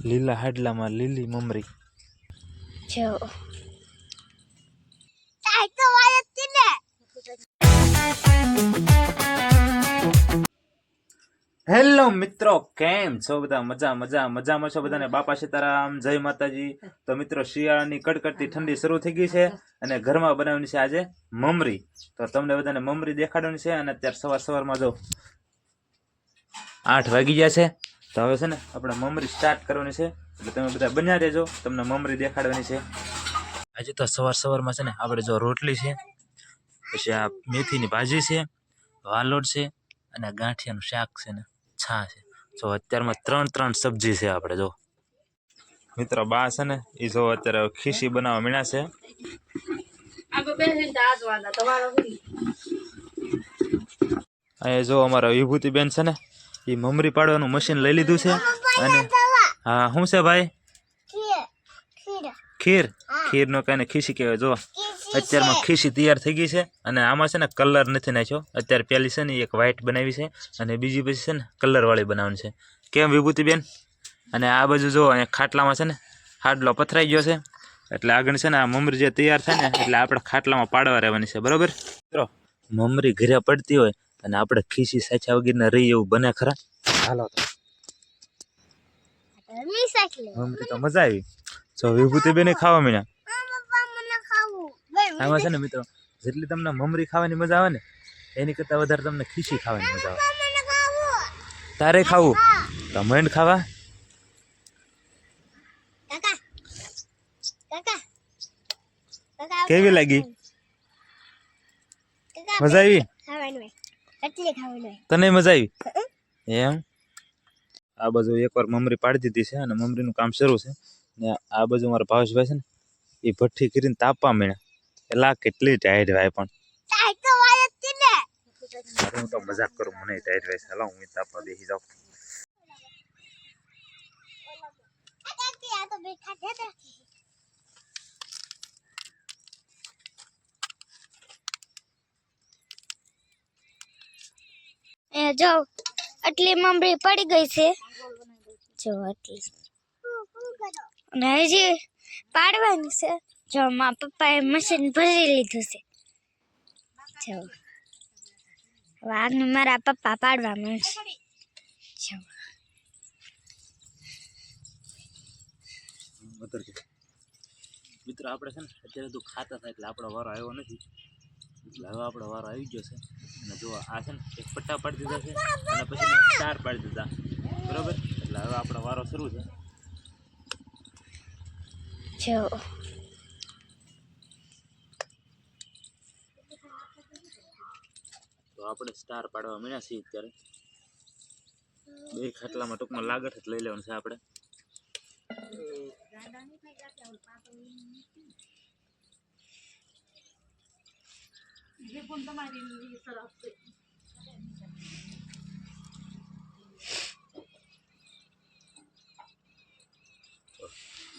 લીલા હાડલામાં લીલી મમરી. જો હેલો મિત્રો, કેમ છો બધા? મજામાં છો બધાને? બાપા સીતારામ, જય માતાજી. તો મિત્રો, શિયાળાની કડકડતી ઠંડી શરૂ થઈ ગઈ છે અને ઘરમાં બનાવવાની છે આજે મમરી. તો તમને બધાને મમરી દેખાડવાની છે. અને અત્યારે સવારમાં જો 8 વાગી ગયા છે. તો હવે છે ને આપણે મમરી સ્ટાર્ટ કરવાની છે, એટલે તમે બધા બન્યા રહેજો, તમને મમરી દેખાડવાની છે. આજે તો સવારમાં છે ને આપણે જો રોટલી છે, પછી આ મેથીની ભાજી છે, વાલોડ છે અને ગાંઠિયાનું શાક છે ને છા છે. જો અત્યારમાં 3 સબ્જી છે આપણે. જો મિત્રો, બા છે ને એ જો અત્યારે ખીચી બનાવવા મીણા છે. અહીંયા જો અમારા વિભૂતિબેન છે ને એ મમરી પાડવાનું મશીન લઈ લીધું છે. અને હા, શું છે ભાઈ? ખીરનો કઈને ખીચી કહેવાય. જો અત્યારમાં ખીચી તૈયાર થઈ ગઈ છે અને આમાં છે ને કલર નથી નાખ્યો. અત્યારે પેલી છે ને એક વ્હાઈટ બનાવી છે અને બીજી પછી છે ને કલર વાળી બનાવવાની છે. કેમ વિભૂતિબેન? અને આ બાજુ જો અહીંયા ખાટલામાં છે ને હાડલો પથરાઈ ગયો છે, એટલે આગળ છે ને આ મમરી જે તૈયાર થાય ને એટલે આપણે ખાટલામાં પાડવા રહેવાની છે, બરોબર? મિત્રો, મમરી ઘરે પડતી હોય અને આપણે ખીચી સાચા વગરના રહી એવું બને ખરા? હાલો, મમરી તો મજા આવી. જો વિભૂતિબેન ખાવા મીના. આમાં છે ને મિત્રો, જેટલી તમને મમરી ખાવાની મજા આવે ને એની કરતા વધારે તમને ખીચી ખાવાની મજા આવે. તારે ખાવું તો મંડ ખાવા. કેવી લાગી? મજા આવી? તને મજા આવી એમ? આ બાજુ એકવાર મમરી પાડી દીધી છે અને મમરીનું કામ શરૂ છે. ને આ બાજુ મારા ભાવેશભાઈ છે ને એ ભઠ્ઠી કરીને તાપવા માંડ્યા. એલા કેટલી ટાઈટ ભાઈ, પણ હું તો મજાક કરું, મને ટાઈટ ભાઈ. ચાલો હું તાપવા બેસી જાઉં. જો આટલી મમરી પડી ગઈ છે. જો આટલી, અને હજી પાડવાની છે. જો મારા પપ્પાએ મશીન ભરી લીધું છે. જો આગળ મારા પપ્પા પાડવા માંડશે. જો મિત્રો, આપણે છે ને અત્યારે તો ખાતા થાય એટલે આપણો વારો આવ્યો નથી, એટલે હવે આપણો વારો આવી ગયો છે. અને જો આ છે ને એક પટ્ટા પાડી દીધા છે અને પછી 4 પાડી દીધા, બરોબર? એટલે હવે આપણો વારો શરૂ છે. જો તો આપણે સ્ટાર પાડવા મીણ્યા છીએ અત્યારે. 2 ખાટલામાં ટૂંકમાં લાગત જ લઈ લેવાનું છે આપણે.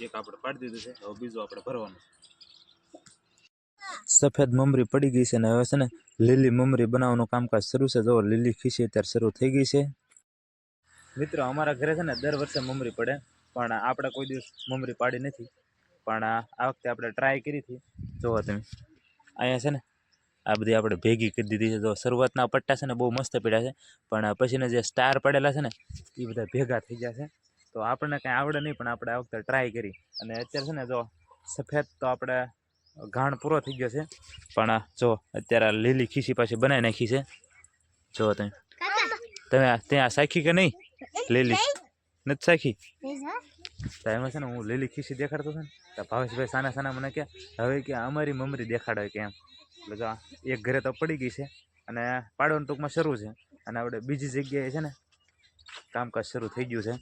એક આપણે પાડી દીધું છે, હવે બીજું આપણે ભરવાનું છે. સફેદ મમરી પડી ગઈ છે ને હવે છે ને લીલી મમરી બનાવવાનું કામકાજ શરૂ છે. જો લીલી ખીચી અત્યારે શરૂ થઈ ગઈ છે. મિત્રો, અમારા ઘરે છે ને દર વર્ષે મમરી પડે, પણ આપણે કોઈ દિવસ મમરી પાડી નથી. પણ આ વખતે આપણે ટ્રાય કરી હતી. જોવો તમે, અહીંયા છે ને આ બધી આપણે ભેગી કરી દીધી છે. જો શરૂઆતના પટ્ટા છે ને બહુ મસ્ત પડ્યા છે, પણ પછીના જે સ્ટાર પડેલા છે ને એ બધા ભેગા થઈ ગયા છે. તો આપણને કાંઈ આવડે નહીં, પણ આપણે આ વખતે ટ્રાય કરી. અને અત્યારે છે ને જો સફેદ તો આપણે ઘાણ પૂરો થઈ ગયો છે, પણ જો અત્યારે લીલી ખીચી પાછી બનાવી નાખી છે. જો તમે ત્યાં સાખી કે નહીં? લીલી નથી સાખી? તો એમાં છે ને હું લીલી ખીચી દેખાડતો હતો ને તો ભાવેશભાઈ સાના મને કે હવે કે અમારી મમરી દેખાડો કે એમ. એટલે જો એક ઘરે તો પડી ગઈ છે અને પાડવાનું ટૂંકમાં શરૂ છે. અને આપણે બીજી જગ્યાએ છે ને કામકાજ શરૂ થઈ ગયું છે.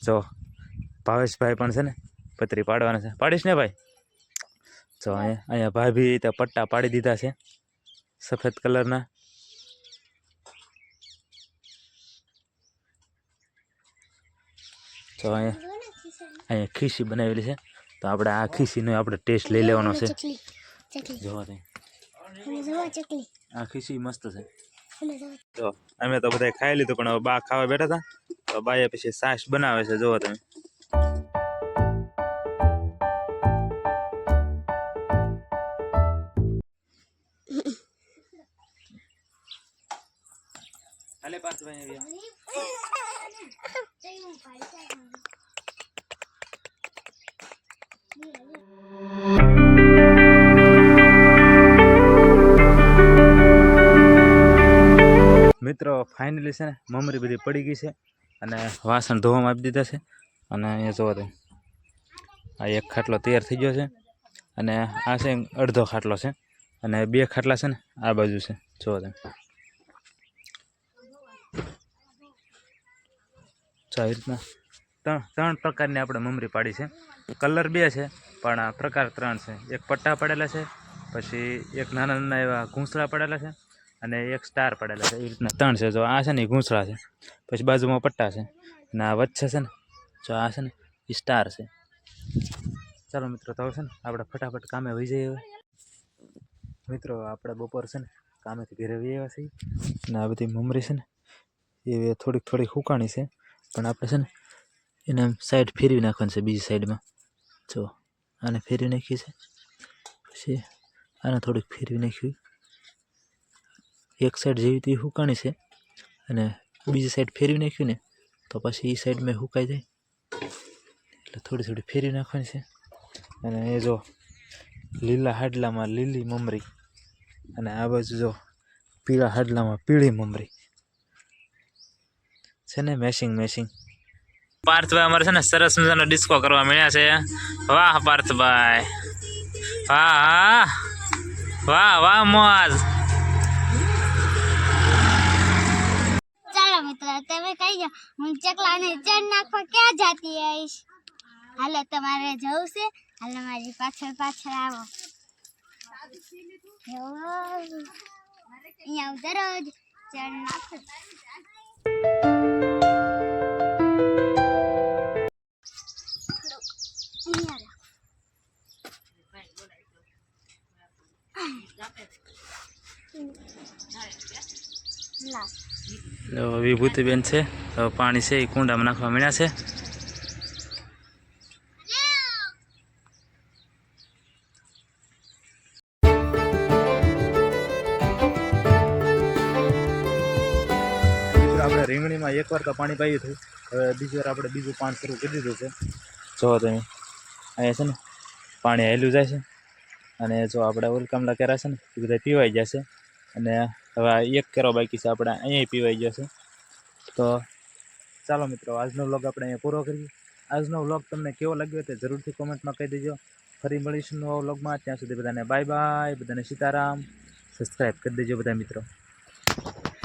જો ભાવેશભાઈ પણ છે ને પતરી પાડવાના છે. પાડીશ ને ભાઈ? જો અહીંયા ભાભી તો પટ્ટા પાડી દીધા છે સફેદ કલરના. તો અહીંયા ખીચી બનાવેલી છે. તો આપણે આ ખીચીનો આપણે ટેસ્ટ લઈ લેવાનો છે. જોવા દે, આ ખીચી મસ્ત છે. તો અમે તો બધા ખાઈ લીધું, પણ હવે બા ખાવા બેઠા હતા તો બાએ પછી છાશ બનાવે છે. જોવો તમે. ફાઇનલી છે ને મમરી બધી પડી ગઈ છે અને વાસણ ધોવામાં આપી દીધા છે. અને અહીંયા જોવો તો આ એક ખાટલો તૈયાર થઈ ગયો છે અને આ છે અડધો ખાટલો છે અને 2 ખાટલા છે ને આ બાજુ છે. જોવો તમે આવી રીતના ત્રણ પ્રકારની આપણે મમરી પાડી છે. કલર 2 છે પણ પ્રકાર 3 છે. એક પટ્ટા પડેલા છે, પછી એક નાના નાના એવા ઘૂંસળા પડેલા છે અને એક સ્ટાર પડેલા છે. એ રીતના 3 છે. જો આ છે ને એ ઘૂંસળા છે, પછી બાજુમાં પટ્ટા છે અને આ વચ્ચે છે ને જો આ છે ને એ સ્ટાર છે. ચાલો મિત્રો તો છે ને આપણે ફટાફટ કામે વહી જઈએ. હવે મિત્રો આપણે બપોર છે ને કામેથી ઘરે વહી આવ્યા છીએ અને આ બધી મમરી છે ને એ થોડીક હુકાણી છે, પણ આપણે છે ને એને સાઈડ ફેરવી નાખવાની છે. બીજી સાઈડમાં જો આને ફેરવી નાખી છે, પછી આને થોડીક ફેરવી નાખી. એક સાઈડ જેવી તે હુકાણી છે અને બીજી સાઈડ ફેરવી નાખ્યું ને તો પછી એ સાઈડમાં હુકાઈ જાય, એટલે થોડી ફેરવી નાખવાની છે. અને એ જો લીલા હાડલામાં લીલી મમરી અને આ બાજુ જો પીળા હાડલામાં પીળી મમરી છે ને મેચિંગ. પાર્થભાઈ અમારે છે ને સરસ મજાનો ડિસ્કો કરવા મળ્યા છે. વાહ પાર્થભાઈ, વાહ વાહ વાહ મોજ. ચાલો મિત્રો તમે કહી જાઓ હું ચકલાને ચણ નાખવા ક્યાં જાતી આવીશ. હાલો તમારે જવું છે, હાલો મારી પાછળ આવો. અહીંયા હું દરરોજ ચણ નાખું. વિભૂતિબેન છે તો પાણી છે એ કુંડામાં નાખવા મળ્યા છે. આપણે રીંગણીમાં એકવાર તો પાણી પાયું હતું, હવે બીજી વાર આપણે બીજું પાણી શરૂ કરી દીધું છે. જો તમે અહીંયા છે ને પાણી હેલું જાય છે અને જો આપણે ઉલકામલા કેરા છે ને એ બધા પીવાઈ જશે અને હવે એક કેરો બાકી છે આપણે અહીંયા પીવાઈ જશે. તો ચાલો મિત્રો આજનો વ્લોગ આપણે અહીંયા પૂરો કરીએ. આજનો વ્લોગ તમને કેવો લાગ્યો તે જરૂરથી કોમેન્ટમાં કહી દેજો. ફરી મળીશું નવા વ્લોગમાં. ત્યાં સુધી બધાને બાય બાય, બધાને સીતારામ. સબસ્ક્રાઈબ કરી દેજો બધા મિત્રો.